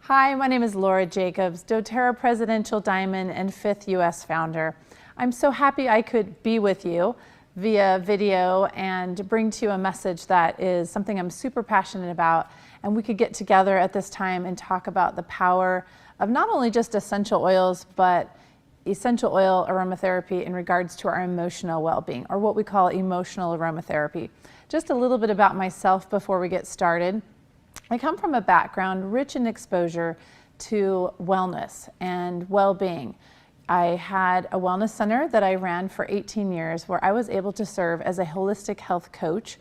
Hi, my name is Laura Jacobs, dōTERRA Presidential Diamond and 5th U.S. founder. I'm so happy I could be with you via video and bring to you a message that is something I'm super passionate about, and we could get together at this time and talk about the power of not only just essential oils, but essential oil aromatherapy in regards to our emotional well-being, or what we call emotional aromatherapy. Just a little bit about myself before we get started. I come from a background rich in exposure to wellness and well-being. I had a wellness center that I ran for 18 years where I was able to serve as a holistic health coach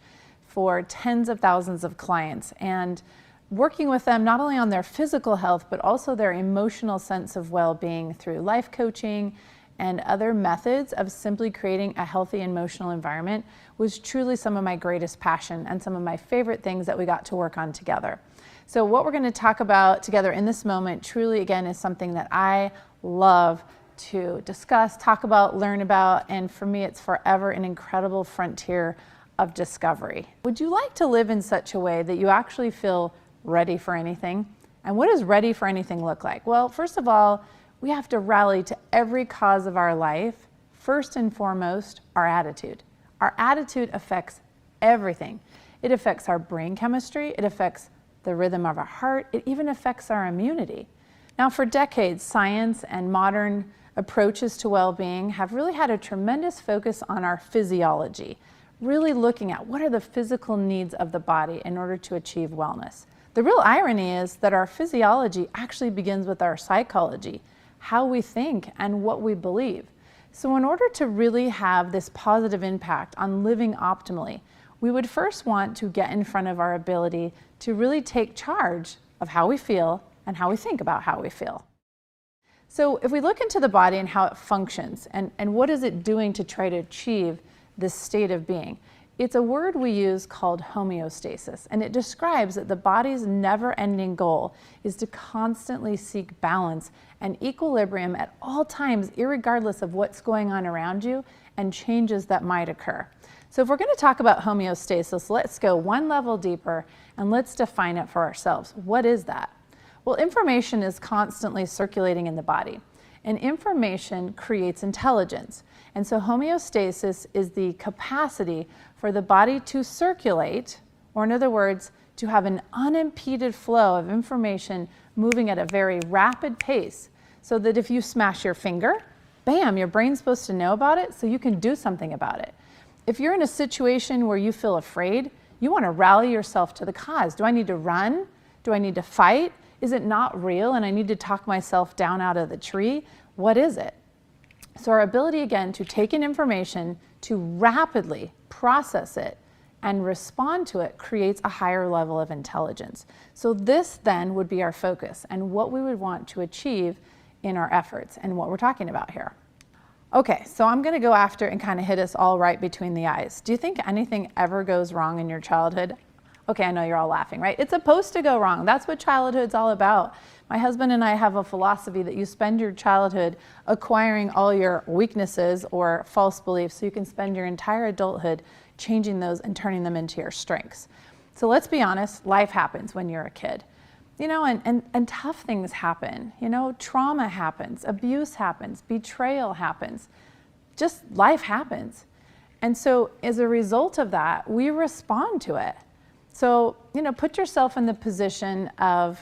for tens of thousands of clients, and working with them not only on their physical health but also their emotional sense of well-being through life coaching and other methods of simply creating a healthy emotional environment was truly some of my greatest passion and some of my favorite things that we got to work on together. So what we're going to talk about together in this moment truly, again, is something that I love to discuss, talk about, learn about, and for me it's forever an incredible frontier of discovery. Would you like to live in such a way that you actually feel ready for anything? And what does ready for anything look like? Well, first of all, we have to rally to every cause of our life. First and foremost, our attitude. Our attitude affects everything. It affects our brain chemistry, it affects the rhythm of our heart, it even affects our immunity. Now, for decades, science and modern approaches to well-being have really had a tremendous focus on our physiology, really looking at what are the physical needs of the body in order to achieve wellness. The real irony is that our physiology actually begins with our psychology, how we think and what we believe. So in order to really have this positive impact on living optimally, we would first want to get in front of our ability to really take charge of how we feel and how we think about how we feel. So if we look into the body and how it functions and what is it doing to try to achieve this state of being, it's a word we use called homeostasis, and it describes that the body's never-ending goal is to constantly seek balance and equilibrium at all times, irregardless of what's going on around you and changes that might occur. So if we're going to talk about homeostasis, let's go one level deeper and let's define it for ourselves. What is that? Well, information is constantly circulating in the body, and information creates intelligence. And so homeostasis is the capacity for the body to circulate, or in other words, to have an unimpeded flow of information moving at a very rapid pace, so that if you smash your finger, bam, your brain's supposed to know about it so you can do something about it. If you're in a situation where you feel afraid, you want to rally yourself to the cause. Do I need to run? Do I need to fight? Is it not real and I need to talk myself down out of the tree? What is it? So our ability, again, to take in information, to rapidly process it and respond to it creates a higher level of intelligence. So this then would be our focus and what we would want to achieve in our efforts and what we're talking about here. Okay, so I'm going to go after and kind of hit us all right between the eyes. Do you think anything ever goes wrong in your childhood? Okay, I know you're all laughing, right? It's supposed to go wrong. That's what childhood's all about. My husband and I have a philosophy that you spend your childhood acquiring all your weaknesses or false beliefs so you can spend your entire adulthood changing those and turning them into your strengths. So let's be honest, life happens when you're a kid. You know, and tough things happen. You know, trauma happens, abuse happens, betrayal happens. Just life happens. And so as a result of that, we respond to it. So, you know, put yourself in the position of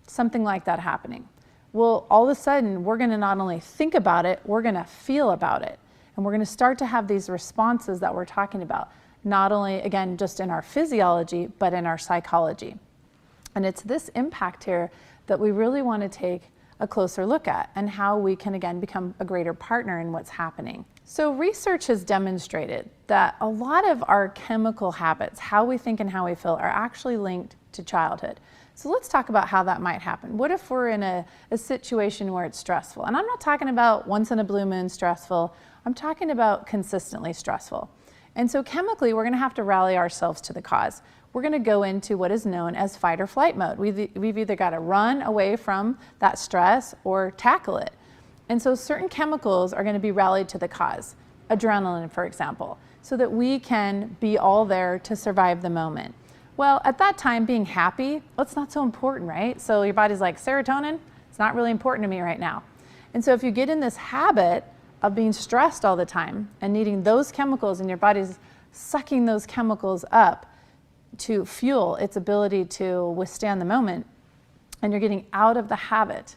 something like that happening. Well, all of a sudden, we're going to not only think about it, we're going to feel about it. And we're going to start to have these responses that we're talking about, not only, again, just in our physiology, but in our psychology. And it's this impact here that we really want to take a closer look at and how we can, again, become a greater partner in what's happening. So research has demonstrated that a lot of our chemical habits, how we think and how we feel, are actually linked to childhood. So let's talk about how that might happen. What if we're in a situation where it's stressful? And I'm not talking about once in a blue moon stressful. I'm talking about consistently stressful. And so chemically, we're going to have to rally ourselves to the cause. We're going to go into what is known as fight or flight mode. We've either got to run away from that stress or tackle it. And so certain chemicals are going to be rallied to the cause, adrenaline, for example, so that we can be all there to survive the moment. Well, at that time, being happy, well, it's not so important, right? So your body's like, serotonin, it's not really important to me right now. And so if you get in this habit of being stressed all the time and needing those chemicals, and your body's sucking those chemicals up to fuel its ability to withstand the moment, and you're getting out of the habit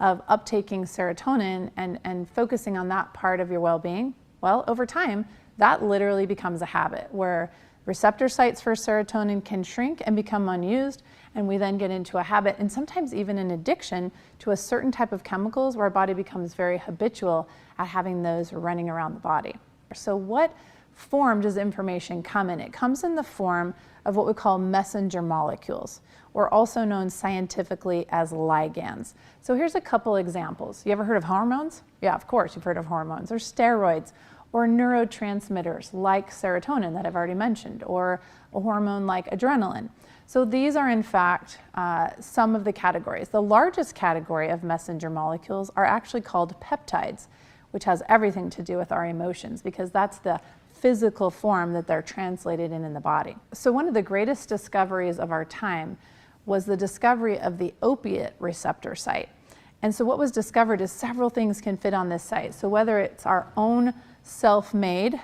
of uptaking serotonin and focusing on that part of your well-being, well, over time, that literally becomes a habit where receptor sites for serotonin can shrink and become unused, and we then get into a habit, and sometimes even an addiction to a certain type of chemicals where our body becomes very habitual at having those running around the body. So what form does information come in? It comes in the form of what we call messenger molecules, or also known scientifically as ligands. So here's a couple examples. You ever heard of hormones? Yeah, of course you've heard of hormones, or steroids, or neurotransmitters like serotonin that I've already mentioned, or a hormone like adrenaline. So these are in fact some of the categories. The largest category of messenger molecules are actually called peptides, which has everything to do with our emotions, because that's the physical form that they're translated in the body. So one of the greatest discoveries of our time was the discovery of the opiate receptor site. And so what was discovered is several things can fit on this site. So whether it's our own self-made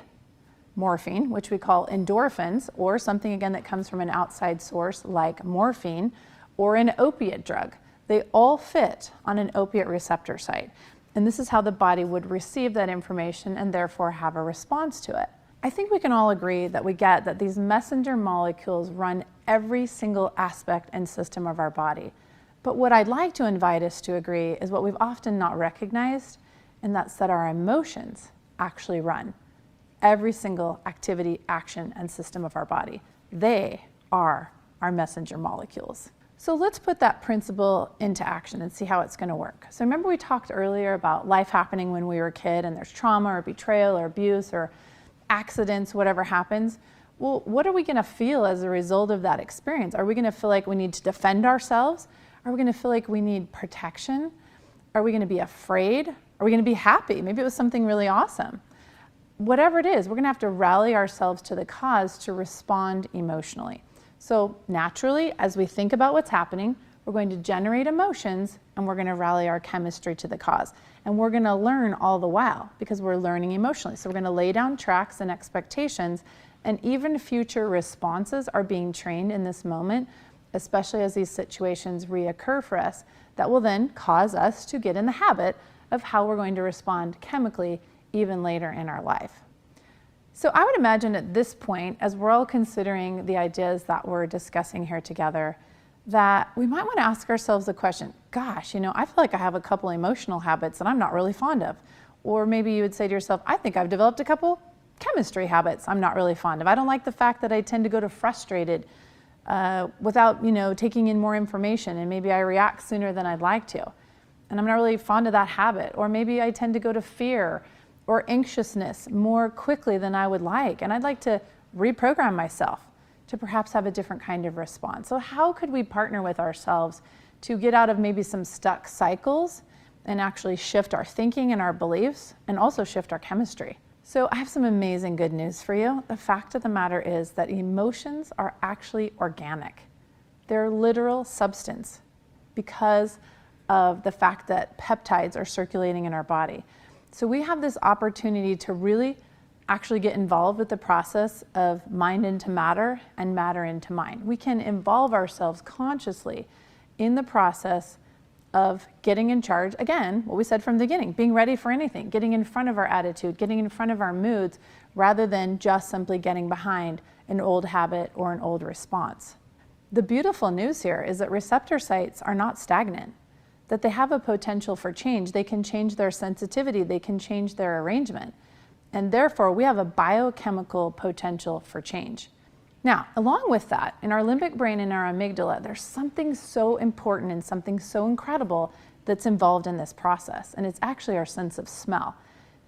morphine, which we call endorphins, or something again that comes from an outside source like morphine, or an opiate drug, they all fit on an opiate receptor site. And this is how the body would receive that information and therefore have a response to it. I think we can all agree that we get that these messenger molecules run every single aspect and system of our body. But what I'd like to invite us to agree is what we've often not recognized, and that's that our emotions actually run every single activity, action, and system of our body. They are our messenger molecules. So let's put that principle into action and see how it's going to work. So remember we talked earlier about life happening when we were a kid, and there's trauma or betrayal or abuse or accidents, whatever happens. Well, what are we going to feel as a result of that experience? Are we going to feel like we need to defend ourselves? Are we going to feel like we need protection? Are we going to be afraid? Are we going to be happy? Maybe it was something really awesome. Whatever it is, we're going to have to rally ourselves to the cause to respond emotionally. So naturally, as we think about what's happening, we're going to generate emotions and we're going to rally our chemistry to the cause. And we're going to learn all the while because we're learning emotionally. So we're going to lay down tracks and expectations, and even future responses are being trained in this moment, especially as these situations reoccur for us, that will then cause us to get in the habit of how we're going to respond chemically even later in our life. So I would imagine at this point, as we're all considering the ideas that we're discussing here together, that we might want to ask ourselves the question, gosh, I feel like I have a couple emotional habits that I'm not really fond of. Or maybe you would say to yourself, I think I've developed a couple chemistry habits I'm not really fond of. I don't like the fact that I tend to go to frustrated without, taking in more information, and maybe I react sooner than I'd like to. And I'm not really fond of that habit. Or maybe I tend to go to fear or anxiousness more quickly than I would like. And I'd like to reprogram myself to perhaps have a different kind of response. So how could we partner with ourselves to get out of maybe some stuck cycles and actually shift our thinking and our beliefs, and also shift our chemistry? So I have some amazing good news for you. The fact of the matter is that emotions are actually organic. They're literal substance because of the fact that peptides are circulating in our body. So we have this opportunity to really actually get involved with the process of mind into matter and matter into mind. We can involve ourselves consciously in the process of getting in charge, again, what we said from the beginning, being ready for anything, getting in front of our attitude, getting in front of our moods, rather than just simply getting behind an old habit or an old response. The beautiful news here is that receptor sites are not stagnant, that they have a potential for change. They can change their sensitivity, they can change their arrangement, and therefore we have a biochemical potential for change. Now, along with that, in our limbic brain and our amygdala, there's something so important and something so incredible that's involved in this process, and it's actually our sense of smell.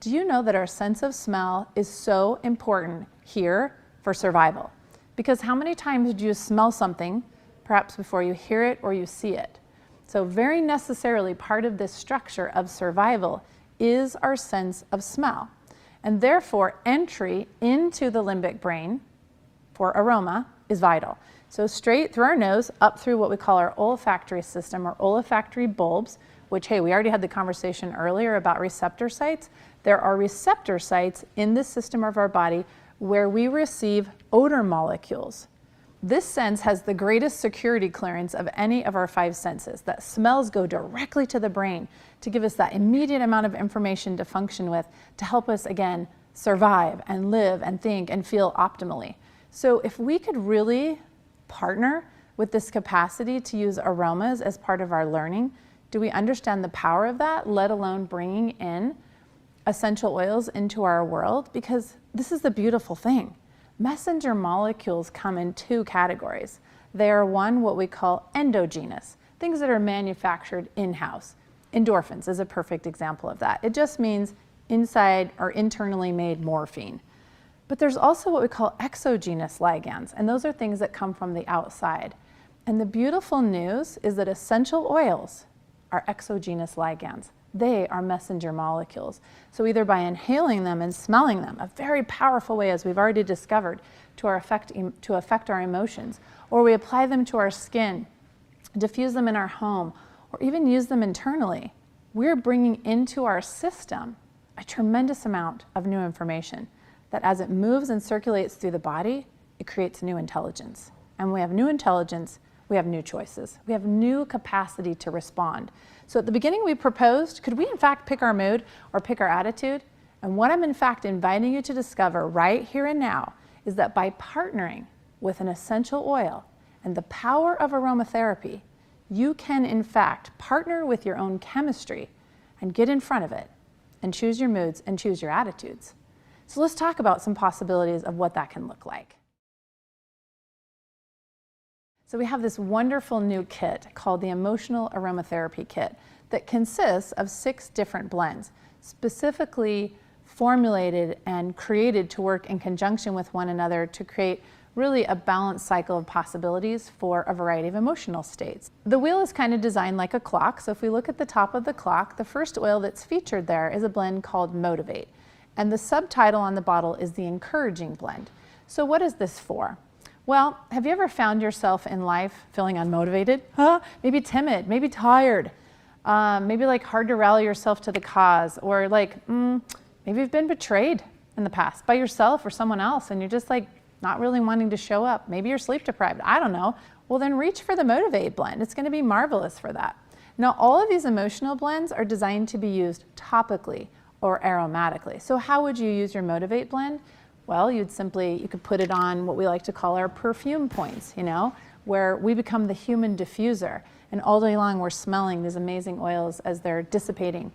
Do you know that our sense of smell is so important here for survival? Because how many times do you smell something, perhaps before you hear it or you see it? So very necessarily part of this structure of survival is our sense of smell. And therefore entry into the limbic brain for aroma is vital. So straight through our nose, up through what we call our olfactory system or olfactory bulbs, which, hey, we already had the conversation earlier about receptor sites. There are receptor sites in the system of our body where we receive odor molecules. This sense has the greatest security clearance of any of our 5 senses, that smells go directly to the brain to give us that immediate amount of information to function with, to help us, again, survive and live and think and feel optimally. So if we could really partner with this capacity to use aromas as part of our learning, do we understand the power of that, let alone bringing in essential oils into our world? Because this is the beautiful thing. Messenger molecules come in 2 categories. They are one, what we call endogenous, things that are manufactured in-house. Endorphins is a perfect example of that. It just means inside or internally made morphine. But there's also what we call exogenous ligands, and those are things that come from the outside. And the beautiful news is that essential oils are exogenous ligands. They are messenger molecules. So either by inhaling them and smelling them, a very powerful way, as we've already discovered, to affect our emotions, or we apply them to our skin, diffuse them in our home, or even use them internally, we're bringing into our system a tremendous amount of new information that as it moves and circulates through the body, it creates new intelligence. And when we have new intelligence, we have new choices. We have new capacity to respond. So at the beginning we proposed, could we in fact pick our mood or pick our attitude? And what I'm in fact inviting you to discover right here and now is that by partnering with an essential oil and the power of aromatherapy, you can in fact partner with your own chemistry and get in front of it and choose your moods and choose your attitudes. So let's talk about some possibilities of what that can look like. So we have this wonderful new kit called the Emotional Aromatherapy Kit that consists of 6 different blends, specifically formulated and created to work in conjunction with one another to create really a balanced cycle of possibilities for a variety of emotional states. The wheel is kind of designed like a clock, so if we look at the top of the clock, the first oil that's featured there is a blend called Motivate, and the subtitle on the bottle is the Encouraging Blend. So what is this for? Well, have you ever found yourself in life feeling unmotivated? Maybe timid, maybe tired, maybe like hard to rally yourself to the cause, or like maybe you've been betrayed in the past by yourself or someone else and you're just like not really wanting to show up. Maybe you're sleep deprived, I don't know. Well, then reach for the Motivate blend. It's going to be marvelous for that. Now, all of these emotional blends are designed to be used topically or aromatically. So how would you use your Motivate blend? Well, you could put it on what we like to call our perfume points, where we become the human diffuser. And all day long we're smelling these amazing oils as they're dissipating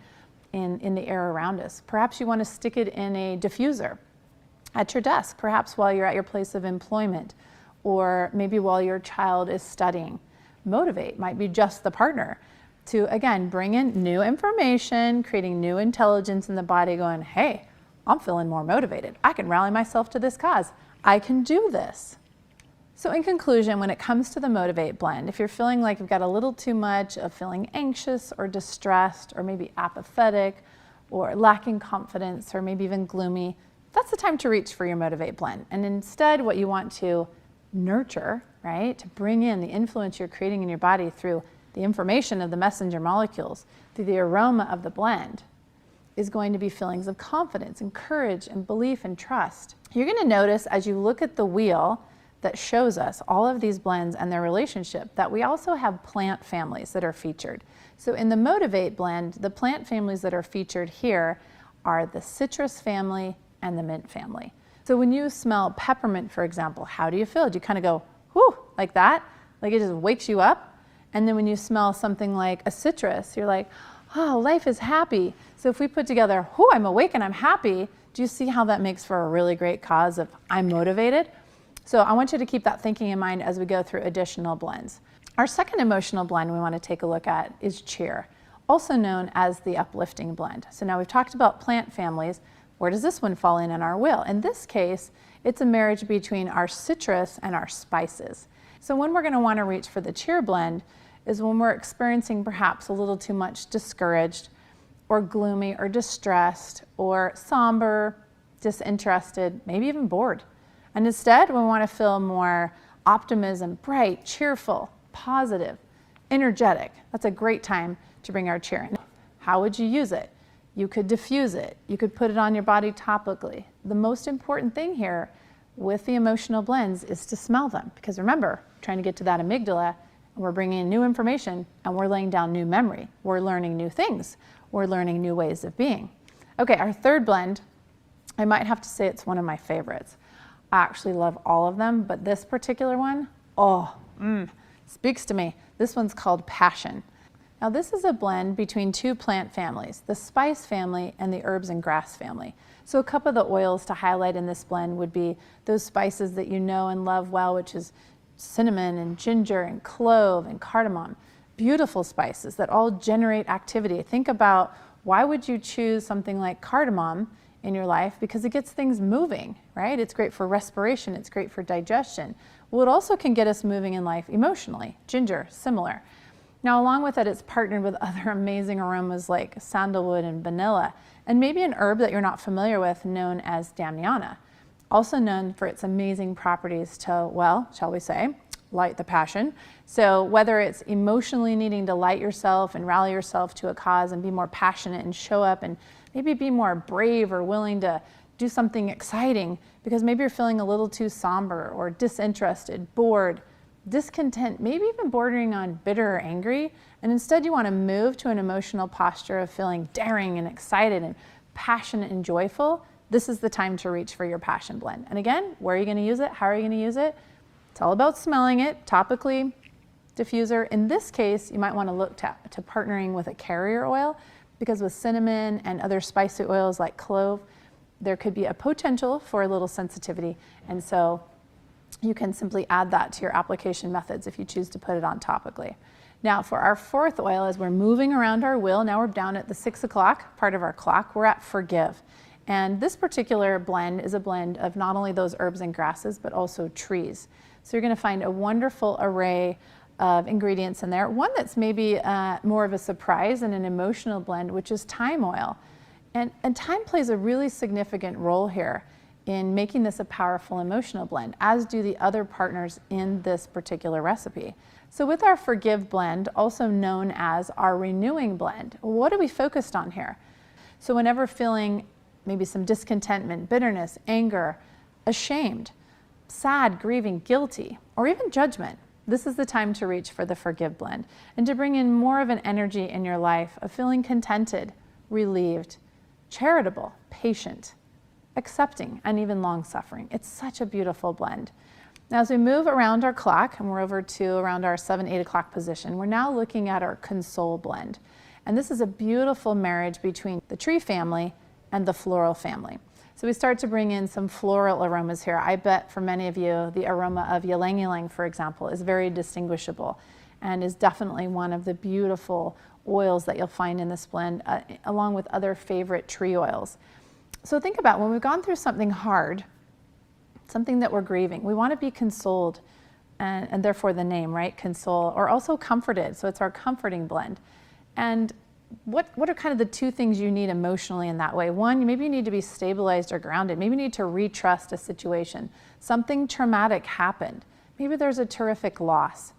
in the air around us. Perhaps you want to stick it in a diffuser at your desk, perhaps while you're at your place of employment, or maybe while your child is studying. Motivate might be just the partner to, again, bring in new information, creating new intelligence in the body, going, hey, I'm feeling more motivated. I can rally myself to this cause. I can do this. So in conclusion, when it comes to the Motivate blend, if you're feeling like you've got a little too much of feeling anxious or distressed or maybe apathetic or lacking confidence or maybe even gloomy, that's the time to reach for your Motivate blend. And instead, what you want to nurture, right, to bring in the influence you're creating in your body through the information of the messenger molecules, through the aroma of the blend, is going to be feelings of confidence and courage and belief and trust. You're going to notice as you look at the wheel that shows us all of these blends and their relationship that we also have plant families that are featured. So in the Motivate blend, the plant families that are featured here are the citrus family and the mint family. So when you smell peppermint, for example, how do you feel? Do you kind of go, whoo, like that? Like it just wakes you up? And then when you smell something like a citrus, you're like, oh, life is happy. So if we put together, oh, I'm awake and I'm happy, do you see how that makes for a really great cause of I'm motivated? So I want you to keep that thinking in mind as we go through additional blends. Our second emotional blend we want to take a look at is cheer, also known as the uplifting blend. So now we've talked about plant families. Where does this one fall in our wheel? In this case, it's a marriage between our citrus and our spices. So when we're going to want to reach for the cheer blend is when we're experiencing perhaps a little too much discouraged or gloomy or distressed or somber, disinterested, maybe even bored. And instead, we want to feel more optimism, bright, cheerful, positive, energetic. That's a great time to bring our cheer in. How would you use it? You could diffuse it. You could put it on your body topically. The most important thing here with the emotional blends is to smell them, because remember, we're trying to get to that amygdala, and we're bringing in new information, and we're laying down new memory. We're learning new things. We're learning new ways of being. Okay, our third blend, I might have to say it's one of my favorites. I actually love all of them, but this particular one, speaks to me. This one's called Passion. Now this is a blend between two plant families, the spice family and the herbs and grass family. So a couple of the oils to highlight in this blend would be those spices that you know and love well, which is cinnamon and ginger and clove and cardamom. Beautiful spices that all generate activity. Think about, why would you choose something like cardamom in your life? Because it gets things moving, right? It's great for respiration. It's great for digestion. Well, it also can get us moving in life emotionally. Ginger, similar. Now, along with it, it's partnered with other amazing aromas like sandalwood and vanilla, and maybe an herb that you're not familiar with known as damiana, also known for its amazing properties to, well, shall we say, light the passion. So whether it's emotionally needing to light yourself and rally yourself to a cause and be more passionate and show up and maybe be more brave or willing to do something exciting because maybe you're feeling a little too somber or disinterested, bored, discontent, maybe even bordering on bitter or angry, and instead you want to move to an emotional posture of feeling daring and excited and passionate and joyful, this is the time to reach for your passion blend. And again, where are you going to use it? How are you going to use it? It's all about smelling it, topically, diffuser. In this case, you might want to look to partnering with a carrier oil, because with cinnamon and other spicy oils like clove, there could be a potential for a little sensitivity, and so you can simply add that to your application methods if you choose to put it on topically. Now for our fourth oil, as we're moving around our wheel, now we're down at the 6 o'clock part of our clock, we're at Forgive. And this particular blend is a blend of not only those herbs and grasses, but also trees. So you're gonna find a wonderful array of ingredients in there. One that's maybe more of a surprise and an emotional blend, which is thyme oil. And thyme plays a really significant role here in making this a powerful emotional blend, as do the other partners in this particular recipe. So with our Forgive blend, also known as our Renewing blend, what are we focused on here? So whenever feeling maybe some discontentment, bitterness, anger, ashamed, sad, grieving, guilty, or even judgment, this is the time to reach for the Forgive blend and to bring in more of an energy in your life of feeling contented, relieved, charitable, patient, accepting, and even long-suffering. It's such a beautiful blend. Now, as we move around our clock, and we're over to around our 7, 8 o'clock position, we're now looking at our Console blend. And this is a beautiful marriage between the tree family and the floral family. So we start to bring in some floral aromas here. I bet for many of you, the aroma of ylang ylang, for example, is very distinguishable and is definitely one of the beautiful oils that you'll find in this blend, along with other favorite tree oils. So think about when we've gone through something hard, something that we're grieving, we want to be consoled, and therefore the name, right? Console, or also comforted. So it's our comforting blend. And what are kind of the two things you need emotionally in that way? One, maybe you need to be stabilized or grounded. Maybe you need to retrust a situation. Something traumatic happened. Maybe there's a terrific loss.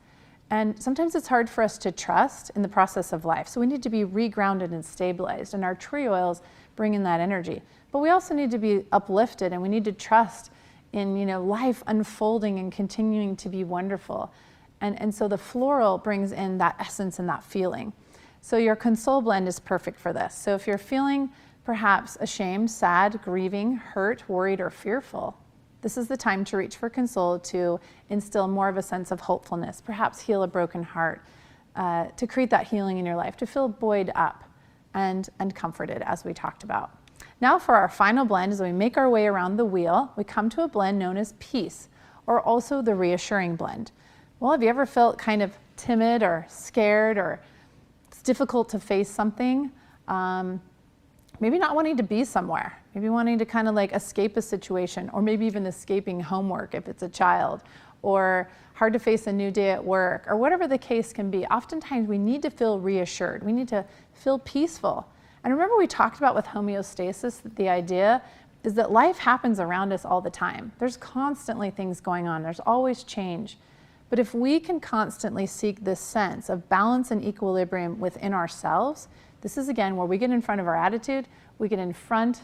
And sometimes it's hard for us to trust in the process of life. So we need to be regrounded and stabilized. And our tree oils bring in that energy. But we also need to be uplifted, and we need to trust in, life unfolding and continuing to be wonderful. And so the floral brings in that essence and that feeling. So your Console blend is perfect for this. So if you're feeling perhaps ashamed, sad, grieving, hurt, worried, or fearful, this is the time to reach for Console to instill more of a sense of hopefulness, perhaps heal a broken heart, to create that healing in your life, to feel buoyed up and comforted, as we talked about. Now for our final blend, as we make our way around the wheel, we come to a blend known as Peace, or also the Reassuring blend. Well, have you ever felt kind of timid or scared, or it's difficult to face something? Maybe not wanting to be somewhere, maybe wanting to kind of like escape a situation, or maybe even escaping homework if it's a child, or hard to face a new day at work, or whatever the case can be. Oftentimes we need to feel reassured. We need to feel peaceful. And remember we talked about with homeostasis, the idea is that life happens around us all the time. There's constantly things going on. There's always change. But if we can constantly seek this sense of balance and equilibrium within ourselves, this is again where we get in front of our attitude, we get in front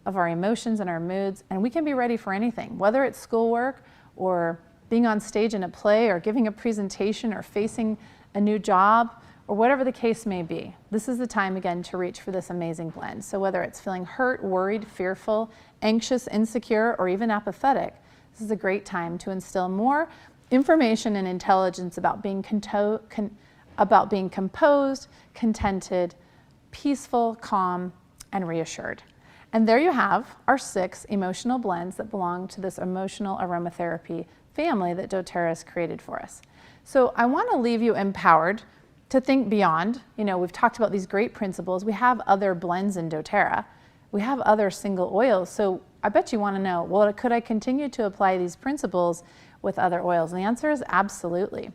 of our emotions and our moods, and we can be ready for anything, whether it's schoolwork or being on stage in a play or giving a presentation or facing a new job or whatever the case may be. This is the time again to reach for this amazing blend. So whether it's feeling hurt, worried, fearful, anxious, insecure, or even apathetic, this is a great time to instill more information and intelligence about being composed, contented, peaceful, calm, and reassured. And there you have our 6 emotional blends that belong to this emotional aromatherapy family that dōTERRA has created for us. So I want to leave you empowered to think beyond. You know, we've talked about these great principles. We have other blends in dōTERRA. We have other single oils. So I bet you want to know, well, could I continue to apply these principles with other oils? And the answer is absolutely.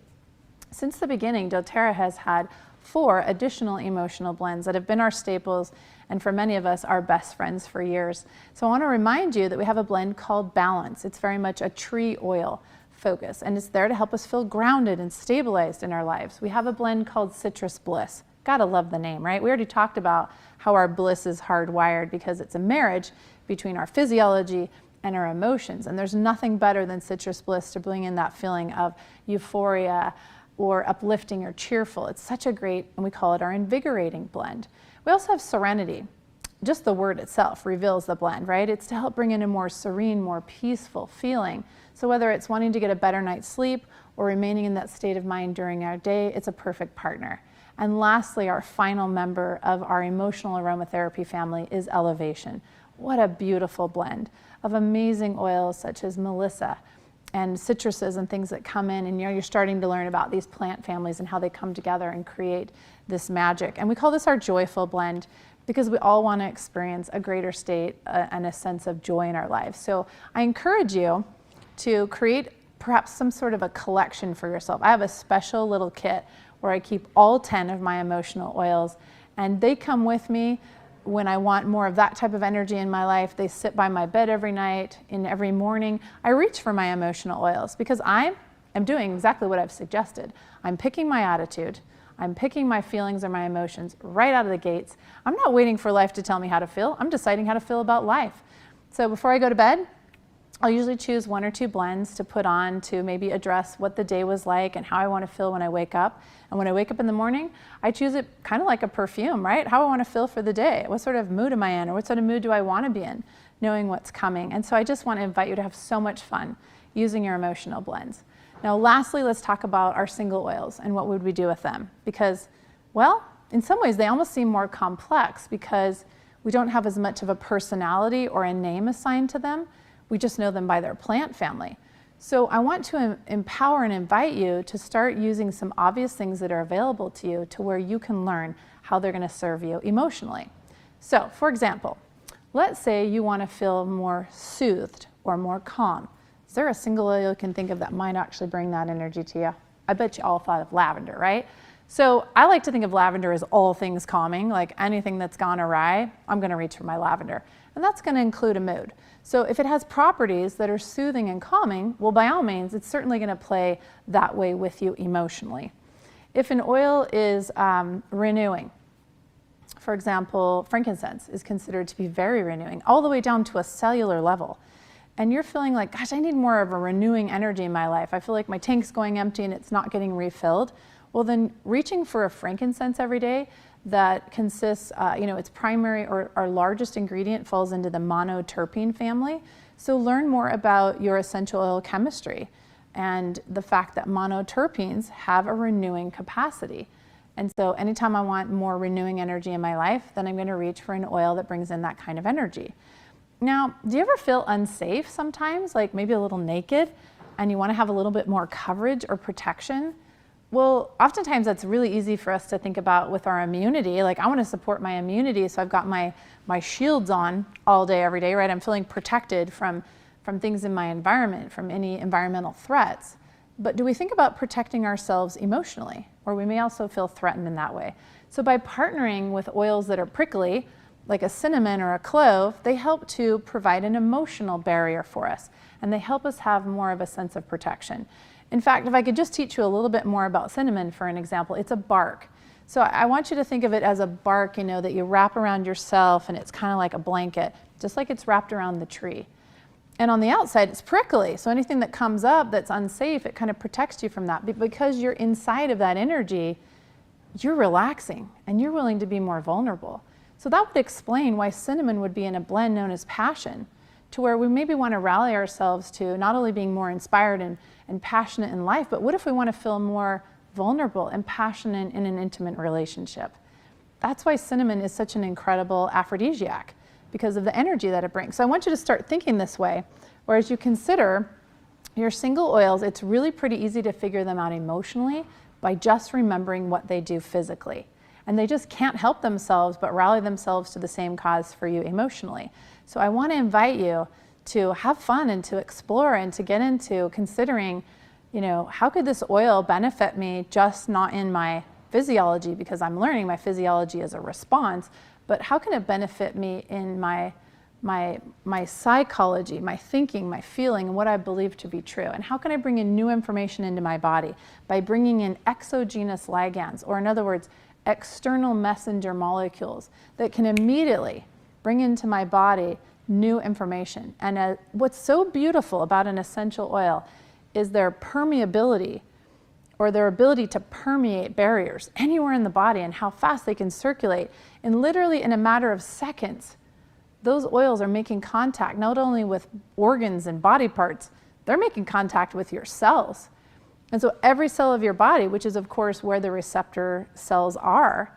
Since the beginning, dōTERRA has had 4 additional emotional blends that have been our staples and for many of us our best friends for years. So I want to remind you that we have a blend called Balance. It's very much a tree oil focus, and it's there to help us feel grounded and stabilized in our lives. We have a blend called Citrus Bliss. Gotta love the name, right? We already talked about how our bliss is hardwired because it's a marriage between our physiology and our emotions. And there's nothing better than citrus bliss to bring in that feeling of euphoria or uplifting or cheerful. It's such a great, and we call it our invigorating blend. We also have Serenity. Just the word itself reveals the blend, right? It's to help bring in a more serene, more peaceful feeling. So whether it's wanting to get a better night's sleep or remaining in that state of mind during our day, it's a perfect partner. And lastly, our final member of our emotional aromatherapy family is Elevation. What a beautiful blend of amazing oils such as Melissa and citruses and things that come in, and you're starting to learn about these plant families and how they come together and create this magic. And we call this our joyful blend because we all want to experience a greater state and a sense of joy in our lives. So I encourage you to create perhaps some sort of a collection for yourself. I have a special little kit where I keep all 10 of my emotional oils, and they come with me when I want more of that type of energy in my life. They sit by my bed every night, and every morning I reach for my emotional oils because I am doing exactly what I've suggested. I'm picking my attitude, I'm picking my feelings or my emotions right out of the gates. I'm not waiting for life to tell me how to feel. I'm deciding how to feel about life. So before I go to bed, I'll usually choose 1 or 2 blends to put on to maybe address what the day was like and how I want to feel when I wake up. And when I wake up in the morning, I choose it kind of like a perfume, right? How I want to feel for the day. What sort of mood am I in, or what sort of mood do I want to be in, knowing what's coming. And so I just want to invite you to have so much fun using your emotional blends. Now, lastly, let's talk about our single oils and what would we do with them. Because, well, in some ways they almost seem more complex because we don't have as much of a personality or a name assigned to them. We just know them by their plant family. So I want to empower and invite you to start using some obvious things that are available to you to where you can learn how they're going to serve you emotionally. So, for example, let's say you want to feel more soothed or more calm. Is there a single oil you can think of that might actually bring that energy to you? I bet you all thought of lavender, right? So I like to think of lavender as all things calming, like anything that's gone awry, I'm going to reach for my lavender. And that's going to include a mood. So if it has properties that are soothing and calming, well, by all means, it's certainly going to play that way with you emotionally. If an oil is renewing, for example, frankincense is considered to be very renewing, all the way down to a cellular level. And you're feeling like, gosh, I need more of a renewing energy in my life. I feel like my tank's going empty and it's not getting refilled. Well, then reaching for a frankincense every day that consists, its primary or our largest ingredient falls into the monoterpene family. So learn more about your essential oil chemistry and the fact that monoterpenes have a renewing capacity. And so anytime I want more renewing energy in my life, then I'm going to reach for an oil that brings in that kind of energy. Now, do you ever feel unsafe sometimes, like maybe a little naked, and you want to have a little bit more coverage or protection? Well, oftentimes that's really easy for us to think about with our immunity. Like, I want to support my immunity, so I've got my shields on all day, every day, right? I'm feeling protected from things in my environment, from any environmental threats. But do we think about protecting ourselves emotionally? Or we may also feel threatened in that way. So by partnering with oils that are prickly, like a cinnamon or a clove, they help to provide an emotional barrier for us, and they help us have more of a sense of protection. In fact, if I could just teach you a little bit more about cinnamon, for an example, it's a bark. So I want you to think of it as a bark, that you wrap around yourself, and it's kind of like a blanket, just like it's wrapped around the tree. And on the outside, it's prickly. So anything that comes up that's unsafe, it kind of protects you from that. But because you're inside of that energy, you're relaxing and you're willing to be more vulnerable. So that would explain why cinnamon would be in a blend known as passion, to where we maybe want to rally ourselves to not only being more inspired and passionate in life, but what if we want to feel more vulnerable and passionate in an intimate relationship? That's why cinnamon is such an incredible aphrodisiac, because of the energy that it brings. So I want you to start thinking this way, where as you consider your single oils, it's really pretty easy to figure them out emotionally by just remembering what they do physically. And they just can't help themselves but rally themselves to the same cause for you emotionally. So I want to invite you to have fun and to explore and to get into considering, how could this oil benefit me, just not in my physiology, because I'm learning my physiology as a response, but how can it benefit me in my psychology, my thinking, my feeling, and what I believe to be true? And how can I bring in new information into my body by bringing in exogenous ligands, or in other words, external messenger molecules that can immediately bring into my body new information? And what's so beautiful about an essential oil is their permeability, or their ability to permeate barriers anywhere in the body, and how fast they can circulate. And literally in a matter of seconds, those oils are making contact not only with organs and body parts, they're making contact with your cells. And so every cell of your body, which is of course where the receptor cells are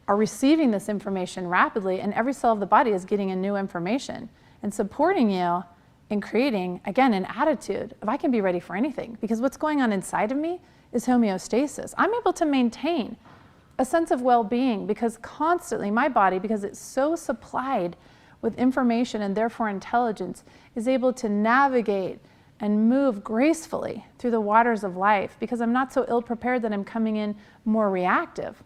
receiving this information rapidly, and every cell of the body is getting a new information and supporting you in creating, again, an attitude of I can be ready for anything, because what's going on inside of me is homeostasis. I'm able to maintain a sense of well-being because constantly my body, because it's so supplied with information and therefore intelligence, is able to navigate and move gracefully through the waters of life, because I'm not so ill-prepared that I'm coming in more reactive.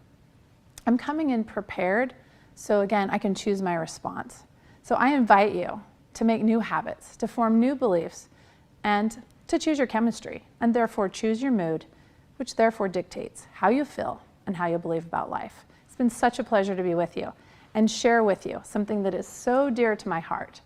I'm coming in prepared, so again, I can choose my response. So I invite you to make new habits, to form new beliefs, and to choose your chemistry, and therefore choose your mood, which therefore dictates how you feel and how you believe about life. It's been such a pleasure to be with you and share with you something that is so dear to my heart.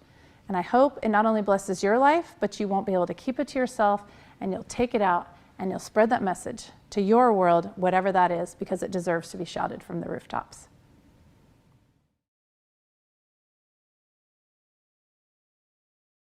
And I hope it not only blesses your life, but you won't be able to keep it to yourself, and you'll take it out and you'll spread that message to your world, whatever that is, because it deserves to be shouted from the rooftops.